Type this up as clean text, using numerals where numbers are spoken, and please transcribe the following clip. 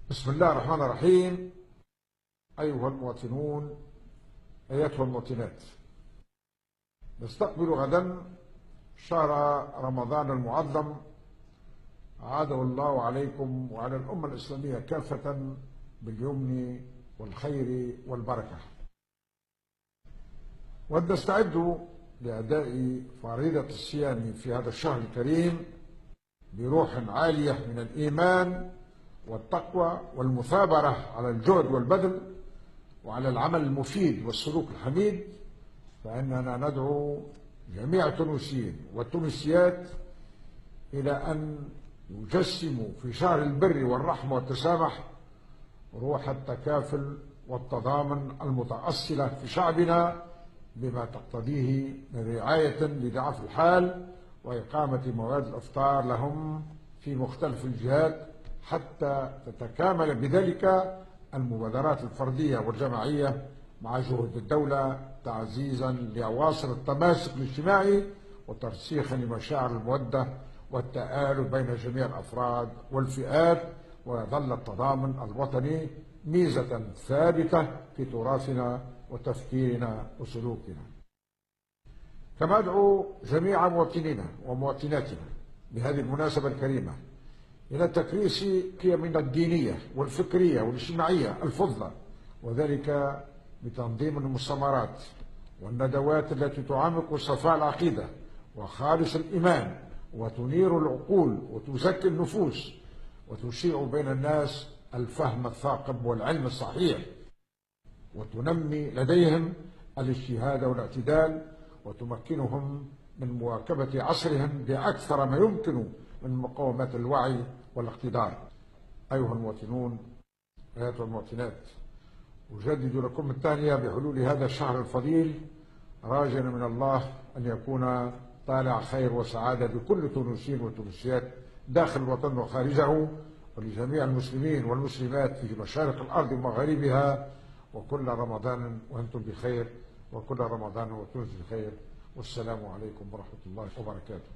بسم الله الرحمن الرحيم. أيها المواطنون، أيتها المواطنات، نستقبل غدا شهر رمضان المعظم، أعاده الله عليكم وعلى الأمة الإسلامية كافة باليمن والخير والبركة، ونستعد لأداء فريضة الصيام في هذا الشهر الكريم بروح عالية من الإيمان والتقوى والمثابرة على الجهد والبذل وعلى العمل المفيد والسلوك الحميد. فإننا ندعو جميع التونسيين والتونسيات إلى أن يجسموا في شهر البر والرحمة والتسامح روح التكافل والتضامن المتأصلة في شعبنا بما تقتضيه من رعاية لضعاف الحال وإقامة موعد الإفطار لهم في مختلف الجهات، حتى تتكامل بذلك المبادرات الفردية والجماعية مع جهود الدولة تعزيزا لأواصر التماسك الاجتماعي وترسيخا لمشاعر المودة والتآلف بين جميع الأفراد والفئات، ويظل التضامن الوطني ميزة ثابتة في تراثنا وتفكيرنا وسلوكنا. كما أدعو جميع مواطنينا ومواطناتنا بهذه المناسبة الكريمة إلى تكريس قيمنا الدينية والفكرية والاجتماعية الفضلة، وذلك بتنظيم المؤتمرات والندوات التي تعمق صفاء العقيدة وخالص الإيمان وتنير العقول وتزكي النفوس وتشيع بين الناس الفهم الثاقب والعلم الصحيح، وتنمي لديهم الاجتهاد والاعتدال، وتمكنهم من مواكبة عصرهم بأكثر ما يمكن من مقاومة الوعي والاقتدار. أيها المواطنون، أيتها المواطنات، أجدد لكم التهنئة بحلول هذا الشهر الفضيل، راجيا من الله أن يكون طالع خير وسعادة لكل تونسيين وتونسيات داخل الوطن وخارجه، ولجميع المسلمين والمسلمات في مشارق الأرض ومغاربها، وكل رمضان وأنتم بخير، وكل رمضان وتونس بخير، والسلام عليكم ورحمة الله وبركاته.